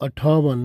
58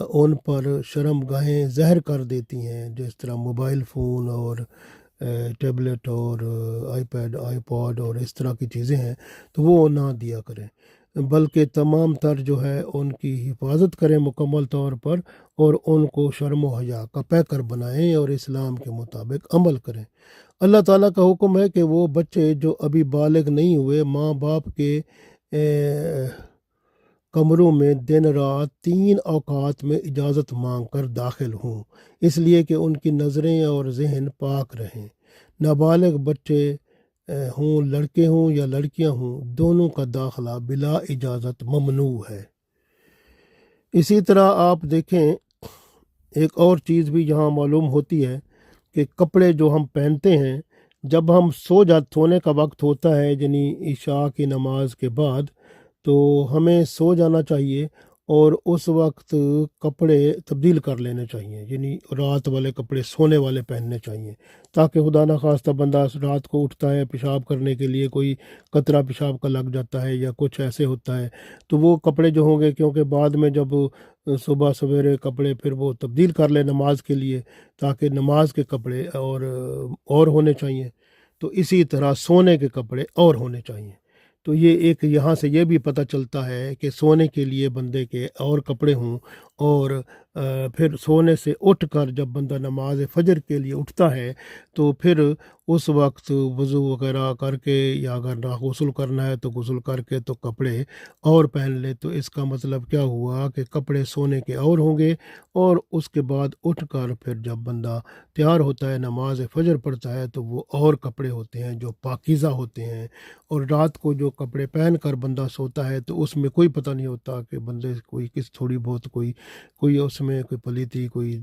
ان پر شرم گاہیں زہر کر دیتی ہیں، جس طرح موبائل فون اور ٹیبلٹ اور آئی پیڈ آئی پوڈ اور اس طرح کی چیزیں ہیں، تو وہ نہ دیا کریں، بلکہ تمام تر جو ہے ان کی حفاظت کریں مکمل طور پر، اور ان کو شرم و حیا کا پیکر بنائیں اور اسلام کے مطابق عمل کریں۔ اللہ تعالیٰ کا حکم ہے کہ وہ بچے جو ابھی بالغ نہیں ہوئے ماں باپ کے کمروں میں دن رات 3 اوقات میں اجازت مانگ کر داخل ہوں، اس لیے کہ ان کی نظریں اور ذہن پاک رہیں۔ نابالغ بچے ہوں، لڑکے ہوں یا لڑکیاں ہوں، دونوں کا داخلہ بلا اجازت ممنوع ہے۔ اسی طرح آپ دیکھیں ایک اور چیز بھی یہاں معلوم ہوتی ہے کہ کپڑے جو ہم پہنتے ہیں، جب ہم سونے کا وقت ہوتا ہے، یعنی عشاء کی نماز کے بعد، تو ہمیں سو جانا چاہیے اور اس وقت کپڑے تبدیل کر لینے چاہیے، یعنی رات والے کپڑے سونے والے پہننے چاہیے، تاکہ خدا نخواستہ بندہ رات کو اٹھتا ہے پیشاب کرنے کے لیے، کوئی قطرہ پیشاب کا لگ جاتا ہے یا کچھ ایسے ہوتا ہے، تو وہ کپڑے جو ہوں گے، کیونکہ بعد میں جب صبح سویرے کپڑے پھر وہ تبدیل کر لے نماز کے لیے، تاکہ نماز کے کپڑے اور ہونے چاہیے، تو اسی طرح سونے کے کپڑے اور ہونے چاہیے۔ تو یہ ایک یہاں سے یہ بھی پتہ چلتا ہے کہ سونے کے لیے بندے کے اور کپڑے ہوں، اور پھر سونے سے اٹھ کر جب بندہ نماز فجر کے لیے اٹھتا ہے تو پھر اس وقت وضو وغیرہ کر کے، یا اگر نہ غسل کرنا ہے تو غسل کر کے تو کپڑے اور پہن لے، تو اس کا مطلب کیا ہوا کہ کپڑے سونے کے اور ہوں گے، اور اس کے بعد اٹھ کر پھر جب بندہ تیار ہوتا ہے نماز فجر پڑھتا ہے تو وہ اور کپڑے ہوتے ہیں جو پاکیزہ ہوتے ہیں۔ اور رات کو جو کپڑے پہن کر بندہ سوتا ہے تو اس میں کوئی پتہ نہیں ہوتا کہ بندے کوئی کس تھوڑی بہت کوئی اس میں کوئی پلیتی، کوئی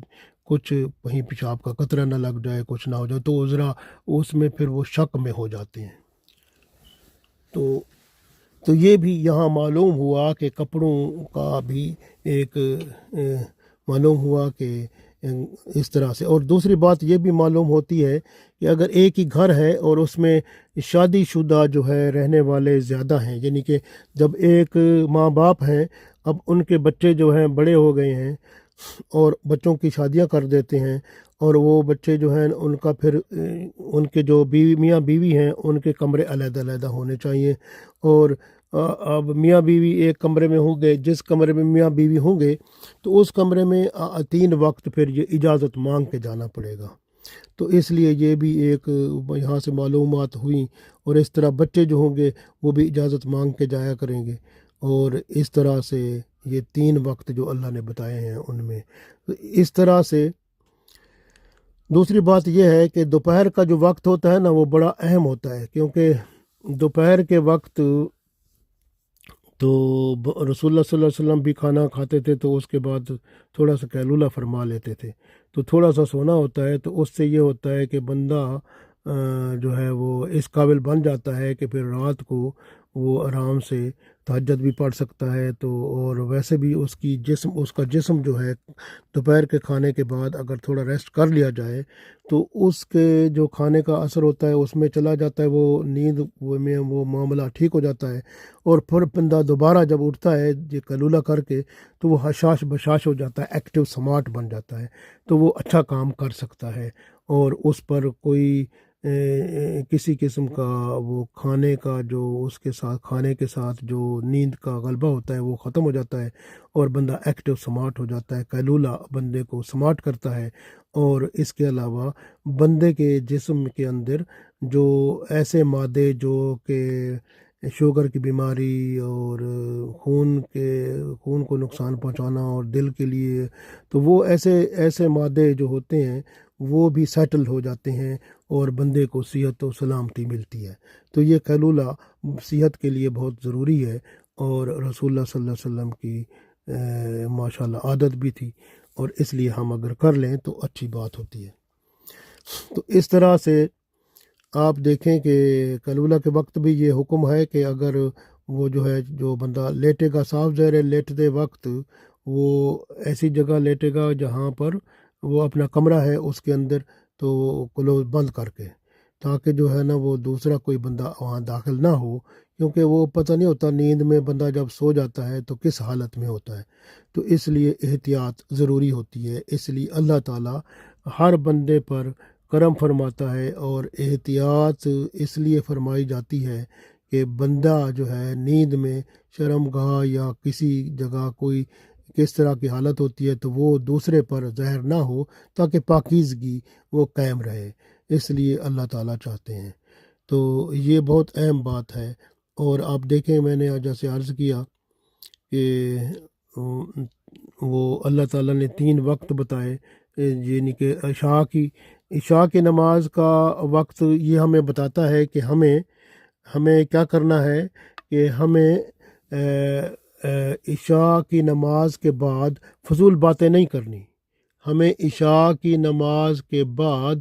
کچھ کہیں پیشاب کا قطرہ نہ لگ جائے، کچھ نہ ہو جائے، تو ذرا اس میں پھر وہ شک میں ہو جاتے ہیں۔ تو یہ بھی یہاں معلوم ہوا کہ کپڑوں کا بھی ایک معلوم ہوا کہ اس طرح سے۔ اور دوسری بات یہ بھی معلوم ہوتی ہے کہ اگر ایک ہی گھر ہے اور اس میں شادی شدہ جو ہے رہنے والے زیادہ ہیں، یعنی کہ جب ایک ماں باپ ہیں، اب ان کے بچے جو ہیں بڑے ہو گئے ہیں اور بچوں کی شادیاں کر دیتے ہیں، اور وہ بچے جو ہیں ان کا پھر ان کے جو میاں بیوی ہیں ان کے کمرے علیحدہ علیحدہ ہونے چاہیے، اور اب میاں بیوی ایک کمرے میں ہوں گے، جس کمرے میں میاں بیوی ہوں گے تو اس کمرے میں 3 وقت پھر یہ اجازت مانگ کے جانا پڑے گا۔ تو اس لیے یہ بھی ایک یہاں سے معلومات ہوئیں، اور اس طرح بچے جو ہوں گے وہ بھی اجازت مانگ کے جایا کریں گے، اور اس طرح سے یہ 3 وقت جو اللہ نے بتائے ہیں ان میں۔ اس طرح سے دوسری بات یہ ہے کہ دوپہر کا جو وقت ہوتا ہے نا وہ بڑا اہم ہوتا ہے، کیونکہ دوپہر کے وقت تو رسول اللہ صلی اللہ علیہ وسلم بھی کھانا کھاتے تھے تو اس کے بعد تھوڑا سا قیلولہ فرما لیتے تھے، تو تھوڑا سا سونا ہوتا ہے، تو اس سے یہ ہوتا ہے کہ بندہ جو ہے وہ اس قابل بن جاتا ہے کہ پھر رات کو وہ آرام سے تہجد بھی پڑھ سکتا ہے، تو اور ویسے بھی اس کا جسم جو ہے دوپہر کے کھانے کے بعد اگر تھوڑا ریسٹ کر لیا جائے تو اس کے جو کھانے کا اثر ہوتا ہے اس میں چلا جاتا ہے، وہ نیند میں وہ معاملہ ٹھیک ہو جاتا ہے، اور پھر بندہ دوبارہ جب اٹھتا ہے یہ قیلولہ کر کے تو وہ حشاش بشاش ہو جاتا ہے، ایکٹیو سمارٹ بن جاتا ہے، تو وہ اچھا کام کر سکتا ہے، اور اس پر کوئی کسی قسم کا وہ کھانے کا جو اس کے ساتھ کھانے کے ساتھ جو نیند کا غلبہ ہوتا ہے وہ ختم ہو جاتا ہے، اور بندہ ایکٹیو سمارٹ ہو جاتا ہے۔ قیلولہ بندے کو سمارٹ کرتا ہے، اور اس کے علاوہ بندے کے جسم کے اندر جو ایسے مادے جو کہ شوگر کی بیماری اور خون کو نقصان پہنچانا اور دل کے لیے، تو وہ ایسے مادے جو ہوتے ہیں وہ بھی سیٹل ہو جاتے ہیں، اور بندے کو صحت و سلامتی ملتی ہے۔ تو یہ قیلولہ صحت کے لیے بہت ضروری ہے، اور رسول اللہ صلی اللہ علیہ وسلم کی ماشاءاللہ عادت بھی تھی، اور اس لیے ہم اگر کر لیں تو اچھی بات ہوتی ہے۔ تو اس طرح سے آپ دیکھیں کہ قیلولہ کے وقت بھی یہ حکم ہے کہ اگر وہ جو ہے جو بندہ لیٹے گا، صاف ظاہر ہے لیٹتے وقت وہ ایسی جگہ لیٹے گا جہاں پر وہ اپنا کمرہ ہے اس کے اندر، تو کلوز بند کر کے تاکہ جو ہے نا وہ دوسرا کوئی بندہ وہاں داخل نہ ہو، کیونکہ وہ پتہ نہیں ہوتا نیند میں بندہ جب سو جاتا ہے تو کس حالت میں ہوتا ہے۔ تو اس لیے احتیاط ضروری ہوتی ہے، اس لیے اللہ تعالیٰ ہر بندے پر کرم فرماتا ہے، اور احتیاط اس لیے فرمائی جاتی ہے کہ بندہ جو ہے نیند میں شرم گاہ یا کسی جگہ کوئی کس طرح کی حالت ہوتی ہے تو وہ دوسرے پر زہر نہ ہو، تاکہ پاکیزگی وہ قائم رہے، اس لیے اللہ تعالیٰ چاہتے ہیں۔ تو یہ بہت اہم بات ہے۔ اور آپ دیکھیں، میں نے جیسے عرض کیا کہ وہ اللہ تعالیٰ نے 3 وقت بتائے، یعنی کہ عشاء کی نماز کا وقت یہ ہمیں بتاتا ہے کہ ہمیں کیا کرنا ہے، کہ ہمیں عشاء کی نماز کے بعد فضول باتیں نہیں کرنی۔ ہمیں عشاء کی نماز کے بعد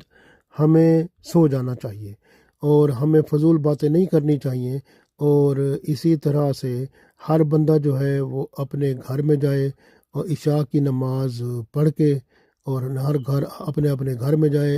ہمیں سو جانا چاہیے، اور ہمیں فضول باتیں نہیں کرنی چاہیے۔ اور اسی طرح سے ہر بندہ جو ہے وہ اپنے گھر میں جائے اور عشاء کی نماز پڑھ کے، اور ہر گھر اپنے اپنے گھر میں جائے،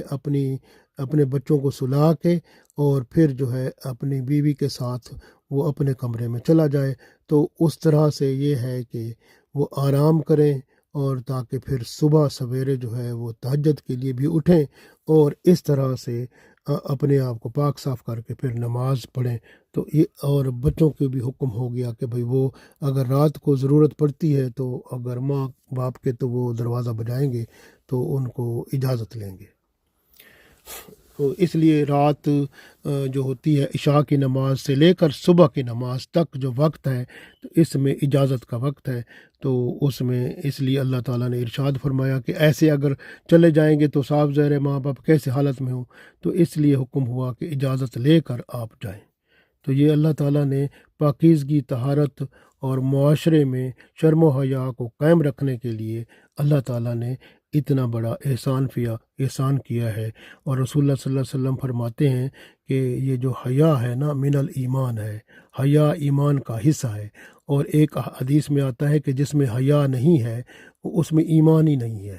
اپنے بچوں کو سلا کے، اور پھر جو ہے اپنی بیوی کے ساتھ وہ اپنے کمرے میں چلا جائے۔ تو اس طرح سے یہ ہے کہ وہ آرام کریں، اور تاکہ پھر صبح سویرے جو ہے وہ تہجد کے لیے بھی اٹھیں، اور اس طرح سے اپنے آپ کو پاک صاف کر کے پھر نماز پڑھیں۔ تو یہ، اور بچوں کے بھی حکم ہو گیا کہ بھئی وہ اگر رات کو ضرورت پڑتی ہے تو اگر ماں باپ کے تو وہ دروازہ بجائیں گے تو ان کو اجازت لیں گے۔ تو اس لیے رات جو ہوتی ہے عشاء کی نماز سے لے کر صبح کی نماز تک جو وقت ہے، تو اس میں اجازت کا وقت ہے۔ تو اس میں اس لیے اللہ تعالیٰ نے ارشاد فرمایا کہ ایسے اگر چلے جائیں گے تو صاف ظاہر ہے ماں باپ کیسے حالت میں ہوں، تو اس لیے حکم ہوا کہ اجازت لے کر آپ جائیں۔ تو یہ اللہ تعالیٰ نے پاکیزگی، طہارت اور معاشرے میں شرم و حیا کو قائم رکھنے کے لیے اللہ تعالیٰ نے اتنا بڑا احسان کیا ہے۔ اور رسول اللہ صلی اللہ علیہ وسلم فرماتے ہیں کہ یہ جو حیا ہے نا، من الایمان ہے، حیا ایمان کا حصہ ہے۔ اور ایک حدیث میں آتا ہے کہ جس میں حیا نہیں ہے اس میں ایمان ہی نہیں ہے۔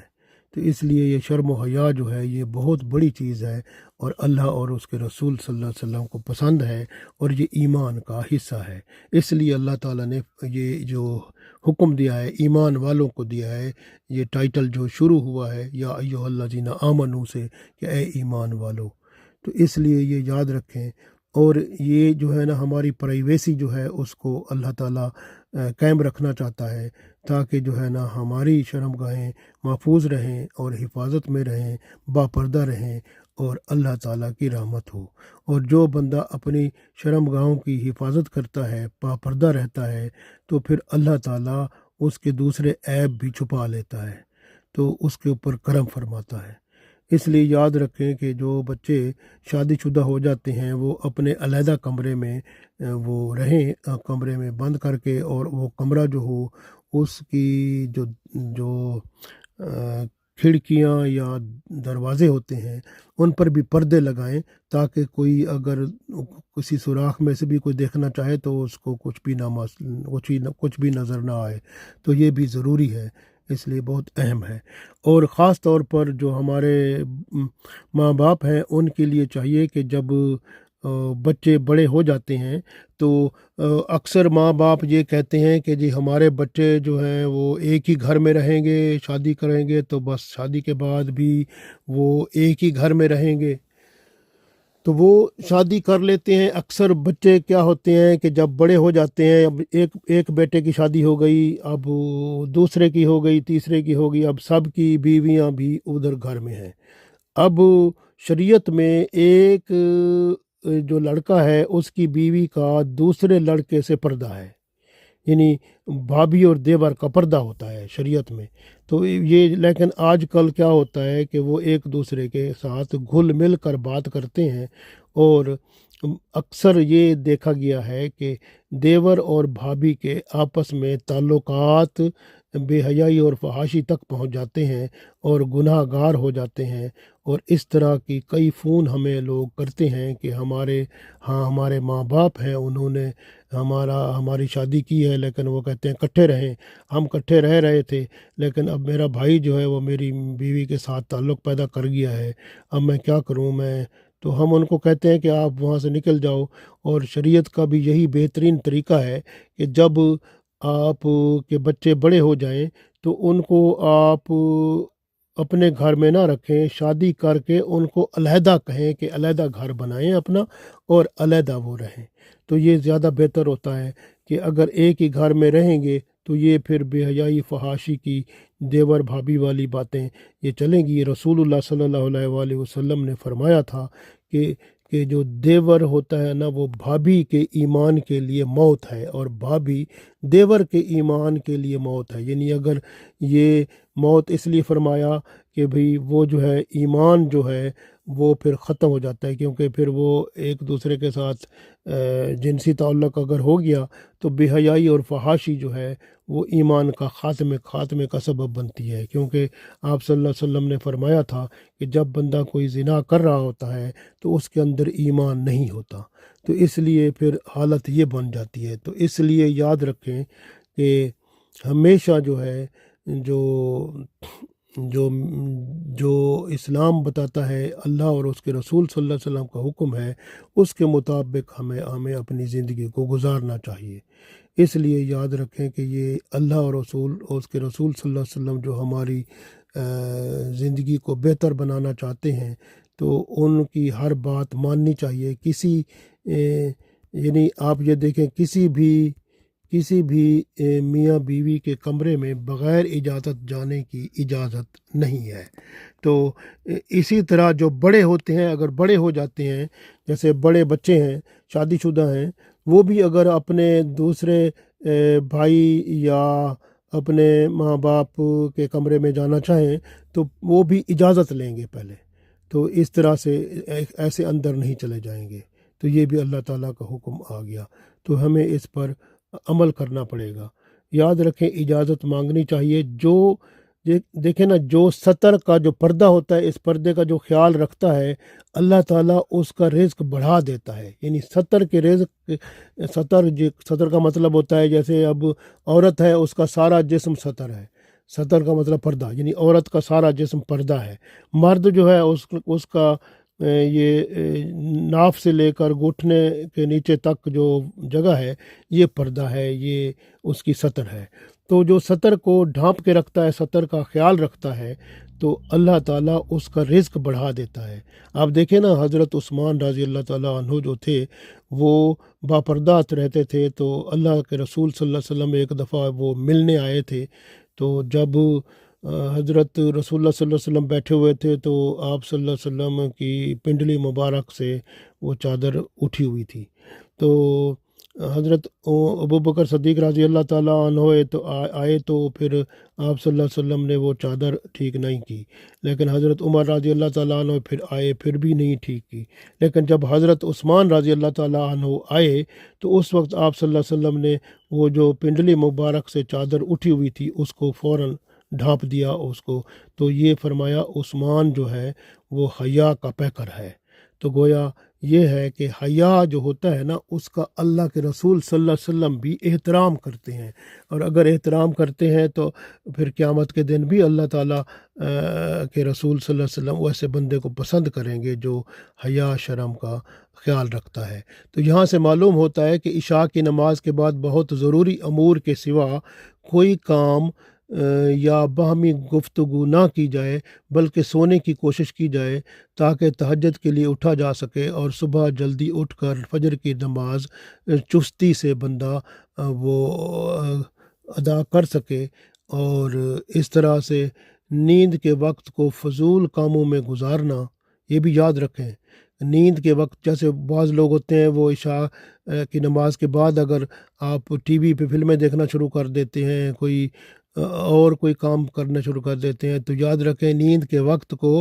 تو اس لیے یہ شرم و حیا جو ہے یہ بہت بڑی چیز ہے، اور اللہ اور اس کے رسول صلی اللہ علیہ وسلم کو پسند ہے، اور یہ ایمان کا حصہ ہے۔ اس لیے اللہ تعالیٰ نے یہ جو حکم دیا ہے ایمان والوں کو دیا ہے، یہ ٹائٹل جو شروع ہوا ہے یا ایھا الذین آمنو سے، کہ اے ایمان والو۔ تو اس لیے یہ یاد رکھیں، اور یہ جو ہے نا ہماری پرائیویسی جو ہے اس کو اللہ تعالیٰ قائم رکھنا چاہتا ہے، تاکہ جو ہے نا ہماری شرم گاہیں محفوظ رہیں اور حفاظت میں رہیں، باپردہ رہیں، اور اللہ تعالیٰ کی رحمت ہو۔ اور جو بندہ اپنی شرم گاہوں کی حفاظت کرتا ہے، باپردہ رہتا ہے، تو پھر اللہ تعالیٰ اس کے دوسرے عیب بھی چھپا لیتا ہے، تو اس کے اوپر کرم فرماتا ہے۔ اس لیے یاد رکھیں کہ جو بچے شادی شدہ ہو جاتے ہیں وہ اپنے علیحدہ کمرے میں وہ رہیں، کمرے میں بند کر کے، اور وہ کمرہ جو ہو اس کی جو کھڑکیاں یا دروازے ہوتے ہیں ان پر بھی پردے لگائیں، تاکہ کوئی اگر کسی سوراخ میں سے بھی کوئی دیکھنا چاہے تو اس کو کچھ بھی نظر نہ آئے۔ تو یہ بھی ضروری ہے، اس لیے بہت اہم ہے۔ اور خاص طور پر جو ہمارے ماں باپ ہیں ان کے لیے چاہیے کہ جب بچے بڑے ہو جاتے ہیں تو اکثر ماں باپ یہ کہتے ہیں کہ جی ہمارے بچے جو ہیں وہ ایک ہی گھر میں رہیں گے، شادی کریں گے تو بس شادی کے بعد بھی وہ ایک ہی گھر میں رہیں گے، تو وہ شادی کر لیتے ہیں۔ اکثر بچے کیا ہوتے ہیں کہ جب بڑے ہو جاتے ہیں، اب ایک بیٹے کی شادی ہو گئی، اب دوسرے کی ہو گئی، تیسرے کی ہو گئی، اب سب کی بیویاں بھی ادھر گھر میں ہیں۔ اب شریعت میں ایک جو لڑکا ہے اس کی بیوی کا دوسرے لڑکے سے پردہ ہے، یعنی بھابھی اور دیور کا پردہ ہوتا ہے شریعت میں۔ تو یہ لیکن آج کل کیا ہوتا ہے کہ وہ ایک دوسرے کے ساتھ گھل مل کر بات کرتے ہیں، اور اکثر یہ دیکھا گیا ہے کہ دیور اور بھابھی کے آپس میں تعلقات بے حیائی اور فحاشی تک پہنچ جاتے ہیں اور گناہ گار ہو جاتے ہیں۔ اور اس طرح کی کئی فون ہمیں لوگ کرتے ہیں کہ ہمارے ماں باپ ہیں، انہوں نے ہماری شادی کی ہے، لیکن وہ کہتے ہیں کٹھے رہیں، ہم کٹھے رہ رہے تھے، لیکن اب میرا بھائی جو ہے وہ میری بیوی کے ساتھ تعلق پیدا کر گیا ہے، اب میں کیا کروں، میں تو ہم ان کو کہتے ہیں کہ آپ وہاں سے نکل جاؤ۔ اور شریعت کا بھی یہی بہترین طریقہ ہے کہ جب آپ کے بچے بڑے ہو جائیں تو ان کو آپ اپنے گھر میں نہ رکھیں، شادی کر کے ان کو علیحدہ کہیں کہ علیحدہ گھر بنائیں اپنا اور علیحدہ وہ رہیں، تو یہ زیادہ بہتر ہوتا ہے کہ اگر ایک ہی گھر میں رہیں گے تو یہ پھر بے حیائی فحاشی کی دیور بھابھی والی باتیں یہ چلیں گی۔ رسول اللہ صلی اللہ علیہ وآلہ وسلم نے فرمایا تھا کہ جو دیور ہوتا ہے نا وہ بھابھی کے ایمان کے لیے موت ہے، اور بھابھی دیور کے ایمان کے لیے موت ہے۔ یعنی اگر یہ موت اس لیے فرمایا کہ بھئی وہ جو ہے ایمان جو ہے وہ پھر ختم ہو جاتا ہے، کیونکہ پھر وہ ایک دوسرے کے ساتھ جنسی تعلق اگر ہو گیا تو بے حیائی اور فحاشی جو ہے وہ ایمان کا خاتمے کا سبب بنتی ہے، کیونکہ آپ صلی اللہ علیہ وسلم نے فرمایا تھا کہ جب بندہ کوئی زنا کر رہا ہوتا ہے تو اس کے اندر ایمان نہیں ہوتا، تو اس لیے پھر حالت یہ بن جاتی ہے۔ تو اس لیے یاد رکھیں کہ ہمیشہ جو ہے جو جو جو اسلام بتاتا ہے، اللہ اور اس کے رسول صلی اللہ علیہ وسلم کا حکم ہے، اس کے مطابق ہمیں اپنی زندگی کو گزارنا چاہیے۔ اس لیے یاد رکھیں کہ یہ اللہ اور اس کے رسول صلی اللہ علیہ وسلم جو ہماری زندگی کو بہتر بنانا چاہتے ہیں تو ان کی ہر بات ماننی چاہیے۔ یعنی آپ یہ دیکھیں کسی بھی میاں بیوی کے کمرے میں بغیر اجازت جانے کی اجازت نہیں ہے۔ تو اسی طرح جو بڑے ہوتے ہیں، اگر بڑے ہو جاتے ہیں، جیسے بڑے بچے ہیں، شادی شدہ ہیں، وہ بھی اگر اپنے دوسرے بھائی یا اپنے ماں باپ کے کمرے میں جانا چاہیں تو وہ بھی اجازت لیں گے پہلے، تو اس طرح سے ایسے اندر نہیں چلے جائیں گے۔ تو یہ بھی اللہ تعالیٰ کا حکم آ گیا، تو ہمیں اس پر عمل کرنا پڑے گا۔ یاد رکھیں اجازت مانگنی چاہیے۔ دیکھیں نا، جو ستر کا جو پردہ ہوتا ہے، اس پردے کا جو خیال رکھتا ہے اللہ تعالیٰ اس کا رزق بڑھا دیتا ہے۔ یعنی ستر کے رزق، ستر کا مطلب ہوتا ہے جیسے اب عورت ہے اس کا سارا جسم ستر ہے، ستر کا مطلب پردہ، یعنی عورت کا سارا جسم پردہ ہے۔ مرد جو ہے اس کا یہ ناف سے لے کر گھٹنے کے نیچے تک جو جگہ ہے یہ پردہ ہے، یہ اس کی ستر ہے۔ تو جو ستر کو ڈھانپ کے رکھتا ہے، ستر کا خیال رکھتا ہے، تو اللہ تعالیٰ اس کا رزق بڑھا دیتا ہے۔ آپ دیکھیں نا، حضرت عثمان رضی اللہ تعالیٰ عنہ جو تھے وہ باپردہ رہتے تھے، تو اللہ کے رسول صلی اللہ علیہ وسلم ایک دفعہ وہ ملنے آئے تھے، تو جب حضرت رسول اللہ صلی اللہ علیہ وسلم بیٹھے ہوئے تھے تو آپ صلی اللہ علیہ وسلم کی پنڈلی مبارک سے وہ چادر اٹھی ہوئی تھی، تو حضرت ابو بکر صدیق رضی اللہ تعالیٰ عنہ آئے تو پھر آپ صلی اللہ علیہ وسلم نے وہ چادر ٹھیک نہیں کی، لیکن حضرت عمر رضی اللہ تعالیٰ عنہ پھر آئے، پھر بھی نہیں ٹھیک کی، لیکن جب حضرت عثمان رضی اللہ تعالیٰ عنہ آئے تو اس وقت آپ صلی اللہ علیہ وسلم نے وہ جو پنڈلی مبارک سے چادر اٹھی ہوئی تھی اس کو فوراً ڈھانپ دیا اس کو، تو یہ فرمایا عثمان جو ہے وہ حیا کا پیکر ہے۔ تو گویا یہ ہے کہ حیا جو ہوتا ہے نا اس کا اللہ کے رسول صلی اللہ علیہ وسلم بھی احترام کرتے ہیں، اور اگر احترام کرتے ہیں تو پھر قیامت کے دن بھی اللہ تعالیٰ کے رسول صلی اللہ علیہ وسلم ویسے بندے کو پسند کریں گے جو حیا شرم کا خیال رکھتا ہے۔ تو یہاں سے معلوم ہوتا ہے کہ عشاء کی نماز کے بعد بہت ضروری امور کے سوا کوئی کام یا باہمی گفتگو نہ کی جائے، بلکہ سونے کی کوشش کی جائے تاکہ تہجد کے لیے اٹھا جا سکے، اور صبح جلدی اٹھ کر فجر کی نماز چستی سے بندہ وہ ادا کر سکے، اور اس طرح سے نیند کے وقت کو فضول کاموں میں گزارنا، یہ بھی یاد رکھیں۔ نیند کے وقت جیسے بعض لوگ ہوتے ہیں وہ عشاء کی نماز کے بعد اگر آپ ٹی وی پہ فلمیں دیکھنا شروع کر دیتے ہیں، کوئی کام کرنا شروع کر دیتے ہیں، تو یاد رکھیں نیند کے وقت کو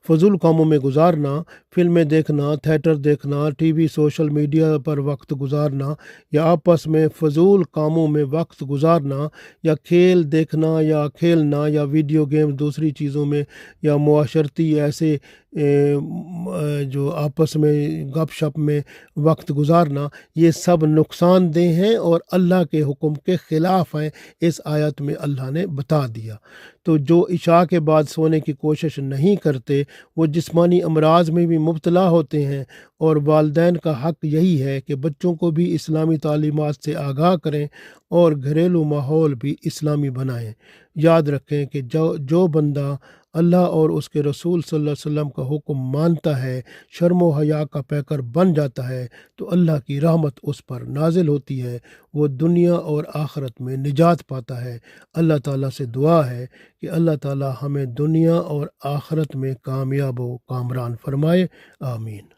فضول کاموں میں گزارنا، فلمیں دیکھنا، تھیٹر دیکھنا، ٹی وی، سوشل میڈیا پر وقت گزارنا، یا آپس میں فضول کاموں میں وقت گزارنا، یا کھیل دیکھنا یا کھیلنا، یا ویڈیو گیم، دوسری چیزوں میں، یا معاشرتی ایسے جو آپس میں گپ شپ میں وقت گزارنا، یہ سب نقصان دہ ہیں اور اللہ کے حکم کے خلاف ہیں۔ اس آیت میں اللہ تعالیٰ نے بتا دیا۔ تو جو عشاء کے بعد سونے کی کوشش نہیں کرتے وہ جسمانی امراض میں بھی مبتلا ہوتے ہیں، اور والدین کا حق یہی ہے کہ بچوں کو بھی اسلامی تعلیمات سے آگاہ کریں اور گھریلو ماحول بھی اسلامی بنائیں۔ یاد رکھیں کہ جو بندہ اللہ اور اس کے رسول صلی اللہ علیہ وسلم کا حکم مانتا ہے، شرم و حیا کا پیکر بن جاتا ہے، تو اللہ کی رحمت اس پر نازل ہوتی ہے، وہ دنیا اور آخرت میں نجات پاتا ہے۔ اللہ تعالیٰ سے دعا ہے کہ اللہ تعالیٰ ہمیں دنیا اور آخرت میں کامیاب و کامران فرمائے۔ آمین۔